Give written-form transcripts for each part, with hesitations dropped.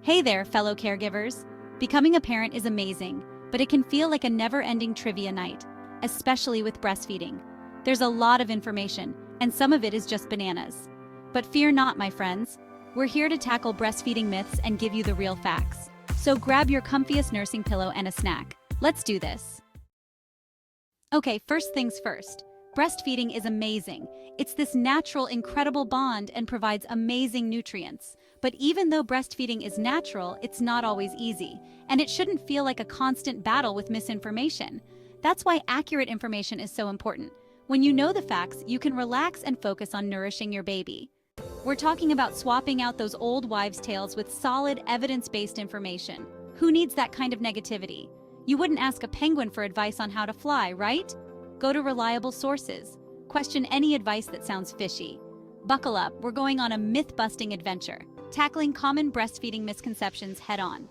Hey there, fellow caregivers. Becoming a parent is amazing, but it can feel like a never-ending trivia night, especially with breastfeeding. There's a lot of information, and some of it is just bananas. But fear not, my friends. We're here to tackle breastfeeding myths and give you the real facts. So grab your comfiest nursing pillow and a snack. Let's do this. Okay, first things first. Breastfeeding is amazing. It's this natural, incredible bond and provides amazing nutrients. But even though breastfeeding is natural, it's not always easy, and it shouldn't feel like a constant battle with misinformation. That's why accurate information is so important. When you know the facts, you can relax and focus on nourishing your baby. We're talking about swapping out those old wives' tales with solid, evidence-based information. Who needs that kind of negativity? You wouldn't ask a penguin for advice on how to fly, right? Go to reliable sources. Question any advice that sounds fishy. Buckle up, we're going on a myth-busting adventure, tackling common breastfeeding misconceptions head-on.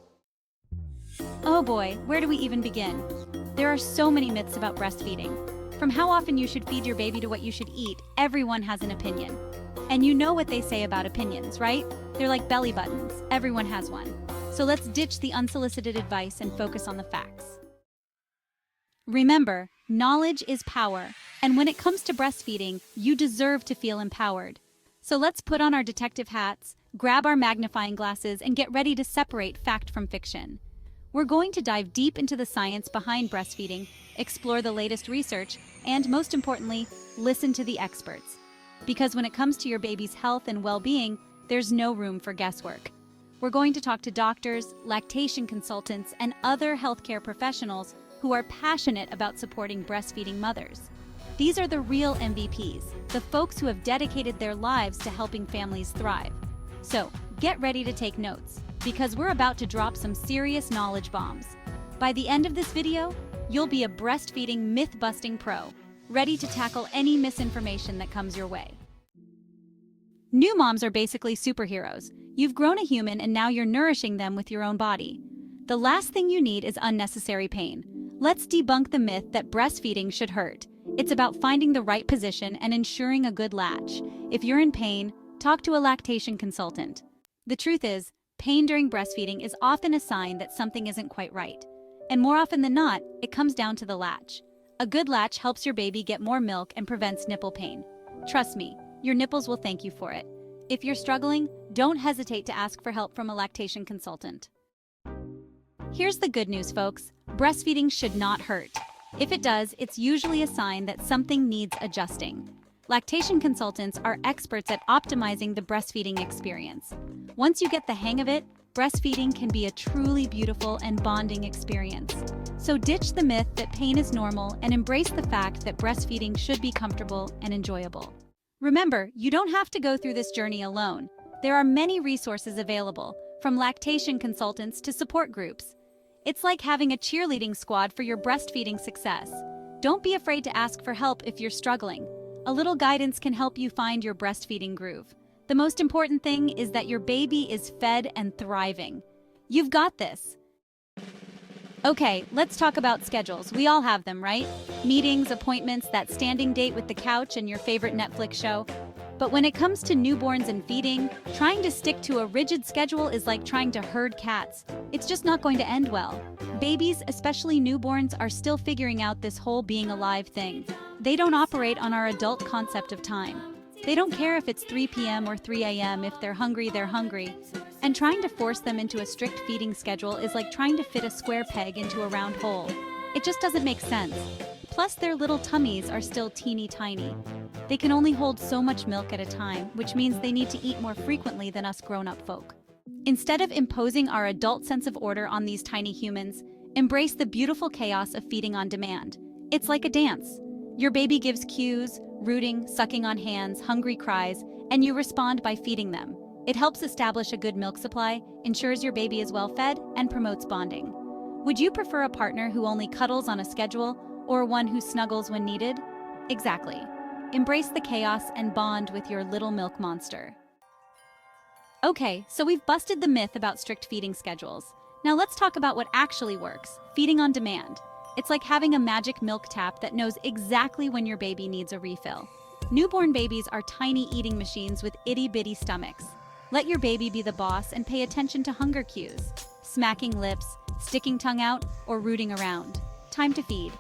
Oh boy, where do we even begin? There are so many myths about breastfeeding. From how often you should feed your baby to what you should eat, everyone has an opinion. And you know what they say about opinions, right? They're like belly buttons. Everyone has one. So let's ditch the unsolicited advice and focus on the facts. Remember, knowledge is power, and when it comes to breastfeeding, you deserve to feel empowered. So let's put on our detective hats, grab our magnifying glasses, and get ready to separate fact from fiction. We're going to dive deep into the science behind breastfeeding, explore the latest research, and most importantly, listen to the experts. Because when it comes to your baby's health and well-being, there's no room for guesswork. We're going to talk to doctors, lactation consultants, and other healthcare professionals who are passionate about supporting breastfeeding mothers. These are the real MVPs, the folks who have dedicated their lives to helping families thrive. So, get ready to take notes, because we're about to drop some serious knowledge bombs. By the end of this video, you'll be a breastfeeding myth-busting pro, ready to tackle any misinformation that comes your way. New moms are basically superheroes. You've grown a human and now you're nourishing them with your own body. The last thing you need is unnecessary pain. Let's debunk the myth that breastfeeding should hurt. It's about finding the right position and ensuring a good latch. If you're in pain, talk to a lactation consultant. The truth is, pain during breastfeeding is often a sign that something isn't quite right. And more often than not, it comes down to the latch. A good latch helps your baby get more milk and prevents nipple pain. Trust me, your nipples will thank you for it. If you're struggling, don't hesitate to ask for help from a lactation consultant. Here's the good news, folks. Breastfeeding should not hurt. If it does, it's usually a sign that something needs adjusting. Lactation consultants are experts at optimizing the breastfeeding experience. Once you get the hang of it, breastfeeding can be a truly beautiful and bonding experience. So ditch the myth that pain is normal and embrace the fact that breastfeeding should be comfortable and enjoyable. Remember, you don't have to go through this journey alone. There are many resources available, from lactation consultants to support groups. It's like having a cheerleading squad for your breastfeeding success. Don't be afraid to ask for help if you're struggling. A little guidance can help you find your breastfeeding groove. The most important thing is that your baby is fed and thriving. You've got this. Okay, let's talk about schedules. We all have them, right? Meetings, appointments, that standing date with the couch and your favorite Netflix show. But when it comes to newborns and feeding, trying to stick to a rigid schedule is like trying to herd cats. It's just not going to end well. Babies, especially newborns, are still figuring out this whole being alive thing. They don't operate on our adult concept of time. They don't care if it's 3 p.m. or 3 a.m. If they're hungry, they're hungry. And trying to force them into a strict feeding schedule is like trying to fit a square peg into a round hole. It just doesn't make sense. Plus, their little tummies are still teeny tiny. They can only hold so much milk at a time, which means they need to eat more frequently than us grown-up folk. Instead of imposing our adult sense of order on these tiny humans, embrace the beautiful chaos of feeding on demand. It's like a dance. Your baby gives cues, rooting, sucking on hands, hungry cries, and you respond by feeding them. It helps establish a good milk supply, ensures your baby is well fed, and promotes bonding. Would you prefer a partner who only cuddles on a schedule, or one who snuggles when needed? Exactly. Embrace the chaos and bond with your little milk monster. Okay, so we've busted the myth about strict feeding schedules. Now let's talk about what actually works, feeding on demand. It's like having a magic milk tap that knows exactly when your baby needs a refill. Newborn babies are tiny eating machines with itty-bitty stomachs. Let your baby be the boss and pay attention to hunger cues. Smacking lips, sticking tongue out, or rooting around. Time to feed.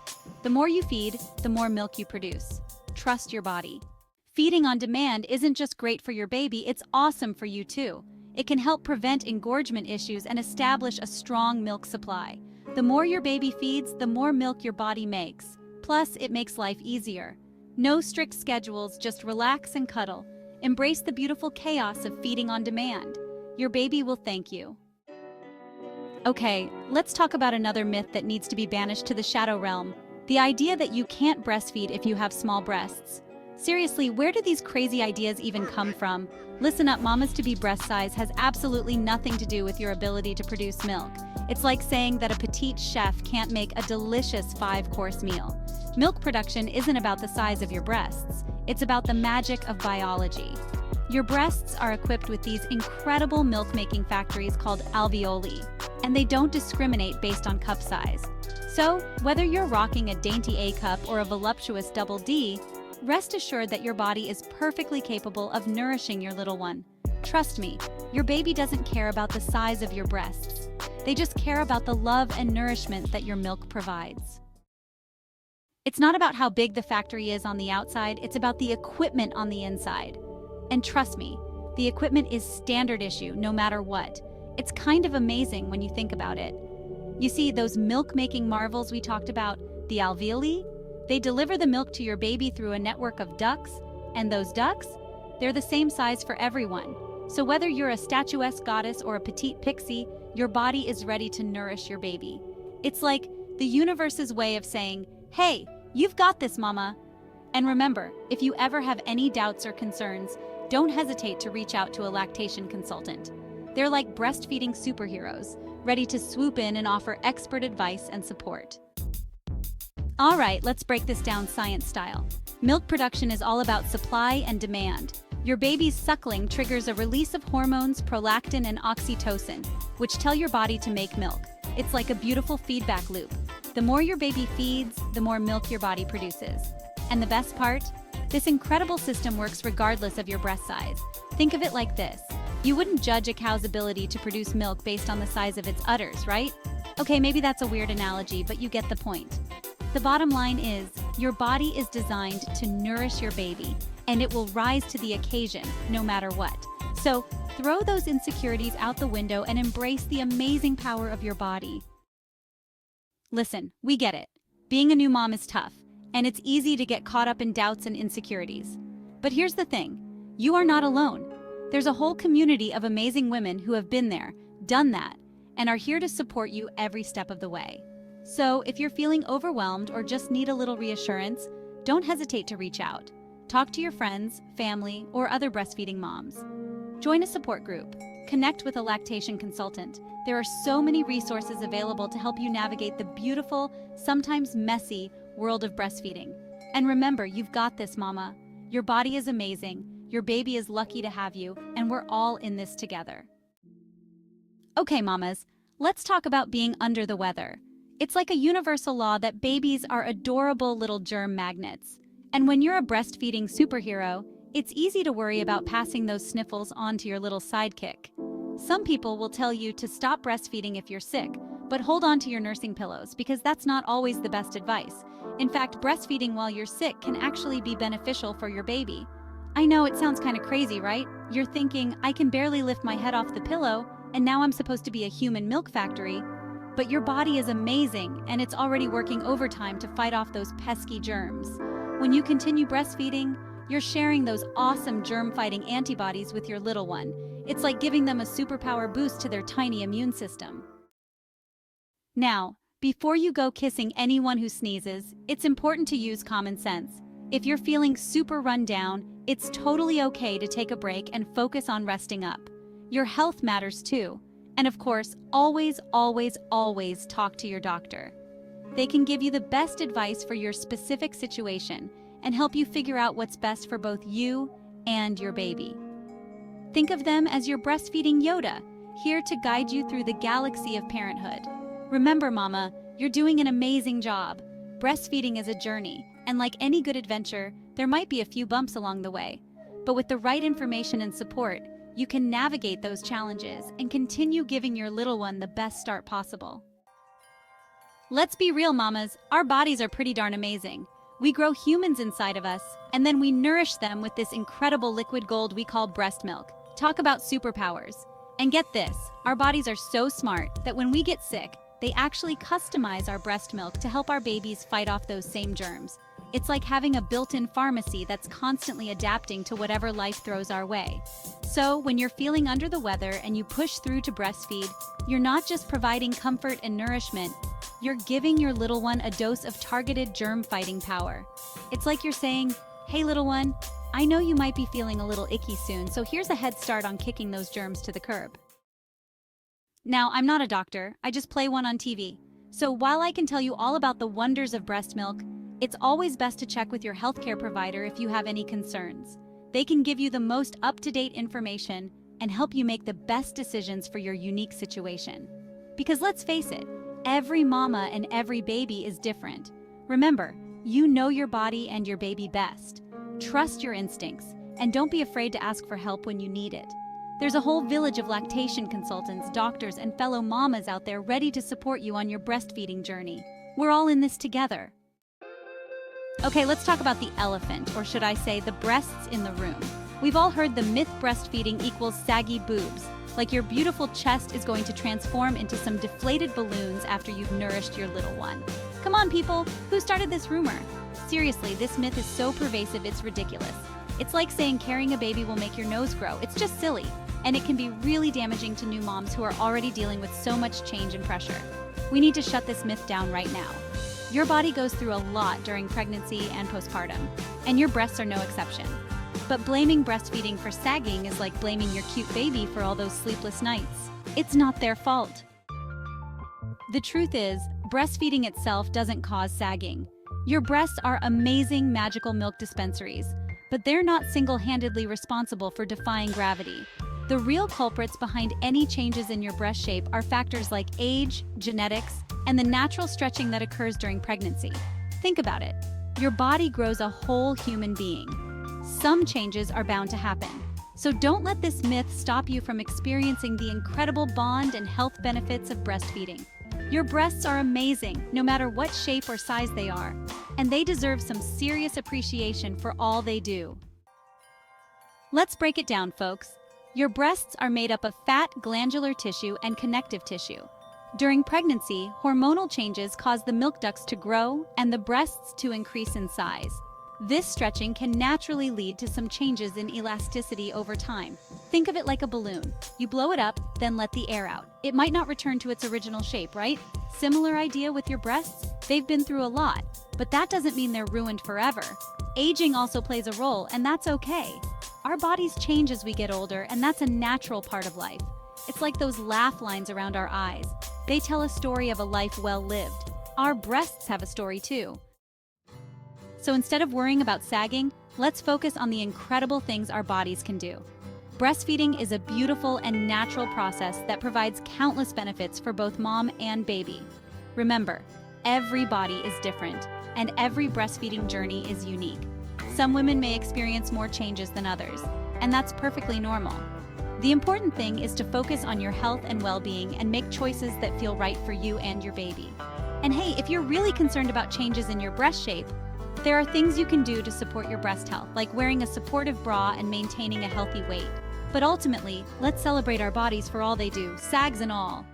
The more you feed, the more milk you produce. Trust your body. Feeding on demand isn't just great for your baby, it's awesome for you too. It can help prevent engorgement issues and establish a strong milk supply. The more your baby feeds, the more milk your body makes. Plus, it makes life easier. No strict schedules, just relax and cuddle. Embrace the beautiful chaos of feeding on demand. Your baby will thank you. Okay, let's talk about another myth that needs to be banished to the shadow realm. The idea that you can't breastfeed if you have small breasts. Seriously, where do these crazy ideas even come from? Listen up, mamas-to-be breast size has absolutely nothing to do with your ability to produce milk. It's like saying that a petite chef can't make a delicious 5-course meal. Milk production isn't about the size of your breasts. It's about the magic of biology. Your breasts are equipped with these incredible milk-making factories called alveoli, and they don't discriminate based on cup size. So, whether you're rocking a dainty A cup or a voluptuous double D, rest assured that your body is perfectly capable of nourishing your little one. Trust me, your baby doesn't care about the size of your breasts. They just care about the love and nourishment that your milk provides. It's not about how big the factory is on the outside, it's about the equipment on the inside. And trust me, the equipment is standard issue no matter what. It's kind of amazing when you think about it. You see, those milk-making marvels we talked about, the alveoli, they deliver the milk to your baby through a network of ducts, and those ducts, they're the same size for everyone. So whether you're a statuesque goddess or a petite pixie, your body is ready to nourish your baby. It's like the universe's way of saying, hey, you've got this, mama. And remember, if you ever have any doubts or concerns, don't hesitate to reach out to a lactation consultant. They're like breastfeeding superheroes, ready to swoop in and offer expert advice and support. All right, let's break this down science style. Milk production is all about supply and demand. Your baby's suckling triggers a release of hormones, prolactin and oxytocin, which tell your body to make milk. It's like a beautiful feedback loop. The more your baby feeds, the more milk your body produces. And the best part? This incredible system works regardless of your breast size. Think of it like this. You wouldn't judge a cow's ability to produce milk based on the size of its udders, right? Okay, maybe that's a weird analogy, but you get the point. The bottom line is, your body is designed to nourish your baby, and it will rise to the occasion no matter what. So, throw those insecurities out the window and embrace the amazing power of your body. Listen, we get it. Being a new mom is tough, and it's easy to get caught up in doubts and insecurities. But here's the thing, you are not alone. There's a whole community of amazing women who have been there, done that, and are here to support you every step of the way. So, if you're feeling overwhelmed or just need a little reassurance, don't hesitate to reach out. Talk to your friends, family, or other breastfeeding moms. Join a support group. Connect with a lactation consultant. There are so many resources available to help you navigate the beautiful, sometimes messy, world of breastfeeding. And remember, you've got this, mama. Your body is amazing, your baby is lucky to have you, and we're all in this together. Okay, mamas, let's talk about being under the weather. It's like a universal law that babies are adorable little germ magnets. And when you're a breastfeeding superhero, it's easy to worry about passing those sniffles on to your little sidekick. Some people will tell you to stop breastfeeding if you're sick, but hold on to your nursing pillows because that's not always the best advice. In fact, breastfeeding while you're sick can actually be beneficial for your baby. I know it sounds kind of crazy, right? You're thinking, I can barely lift my head off the pillow, and now I'm supposed to be a human milk factory. But your body is amazing, and it's already working overtime to fight off those pesky germs. When you continue breastfeeding, you're sharing those awesome germ-fighting antibodies with your little one. It's like giving them a superpower boost to their tiny immune system. Now, before you go kissing anyone who sneezes, it's important to use common sense. If you're feeling super run down, it's totally okay to take a break and focus on resting up. Your health matters too. And of course, always, always, always talk to your doctor. They can give you the best advice for your specific situation and help you figure out what's best for both you and your baby. Think of them as your breastfeeding Yoda, here to guide you through the galaxy of parenthood. Remember, mama, you're doing an amazing job. Breastfeeding is a journey, and like any good adventure, there might be a few bumps along the way. But with the right information and support, you can navigate those challenges and continue giving your little one the best start possible. Let's be real, mamas, our bodies are pretty darn amazing. We grow humans inside of us, and then we nourish them with this incredible liquid gold we call breast milk. Talk about superpowers. And get this, our bodies are so smart that when we get sick, they actually customize our breast milk to help our babies fight off those same germs. It's like having a built-in pharmacy that's constantly adapting to whatever life throws our way. So, when you're feeling under the weather and you push through to breastfeed, you're not just providing comfort and nourishment, you're giving your little one a dose of targeted germ-fighting power. It's like you're saying, hey little one, I know you might be feeling a little icky soon, so here's a head start on kicking those germs to the curb. Now, I'm not a doctor, I just play one on TV. So while I can tell you all about the wonders of breast milk, it's always best to check with your healthcare provider if you have any concerns. They can give you the most up-to-date information and help you make the best decisions for your unique situation. Because let's face it, every mama and every baby is different. Remember, you know your body and your baby best. Trust your instincts, and don't be afraid to ask for help when you need it. There's a whole village of lactation consultants, doctors, and fellow mamas out there ready to support you on your breastfeeding journey. We're all in this together. Okay, let's talk about the elephant, or should I say the breasts in the room. We've all heard the myth breastfeeding equals saggy boobs, like your beautiful chest is going to transform into some deflated balloons after you've nourished your little one. Come on, people, who started this rumor? Seriously, this myth is so pervasive it's ridiculous. It's like saying carrying a baby will make your nose grow. It's just silly, and it can be really damaging to new moms who are already dealing with so much change and pressure. We need to shut this myth down right now. Your body goes through a lot during pregnancy and postpartum, and your breasts are no exception. But blaming breastfeeding for sagging is like blaming your cute baby for all those sleepless nights. It's not their fault. The truth is, breastfeeding itself doesn't cause sagging. Your breasts are amazing magical milk dispensaries, but they're not single-handedly responsible for defying gravity. The real culprits behind any changes in your breast shape are factors like age, genetics, and the natural stretching that occurs during pregnancy. Think about it. Your body grows a whole human being. Some changes are bound to happen. So don't let this myth stop you from experiencing the incredible bond and health benefits of breastfeeding. Your breasts are amazing, no matter what shape or size they are, and they deserve some serious appreciation for all they do. Let's break it down, folks. Your breasts are made up of fat, glandular tissue, and connective tissue. During pregnancy, hormonal changes cause the milk ducts to grow and the breasts to increase in size. This stretching can naturally lead to some changes in elasticity over time. Think of it like a balloon. You blow it up, then let the air out. It might not return to its original shape, right? Similar idea with your breasts? They've been through a lot, but that doesn't mean they're ruined forever. Aging also plays a role, and that's okay. Our bodies change as we get older, and that's a natural part of life. It's like those laugh lines around our eyes. They tell a story of a life well lived. Our breasts have a story too. So instead of worrying about sagging, let's focus on the incredible things our bodies can do. Breastfeeding is a beautiful and natural process that provides countless benefits for both mom and baby. Remember, every body is different, and every breastfeeding journey is unique. Some women may experience more changes than others, and that's perfectly normal. The important thing is to focus on your health and well-being and make choices that feel right for you and your baby. And hey, if you're really concerned about changes in your breast shape, there are things you can do to support your breast health, like wearing a supportive bra and maintaining a healthy weight. But ultimately, let's celebrate our bodies for all they do, sags and all.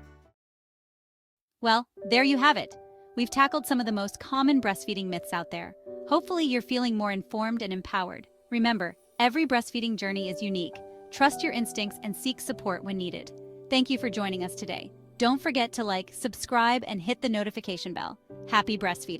Well, there you have it. We've tackled some of the most common breastfeeding myths out there. Hopefully you're feeling more informed and empowered. Remember, every breastfeeding journey is unique. Trust your instincts and seek support when needed. Thank you for joining us today. Don't forget to like, subscribe, and hit the notification bell. Happy breastfeeding.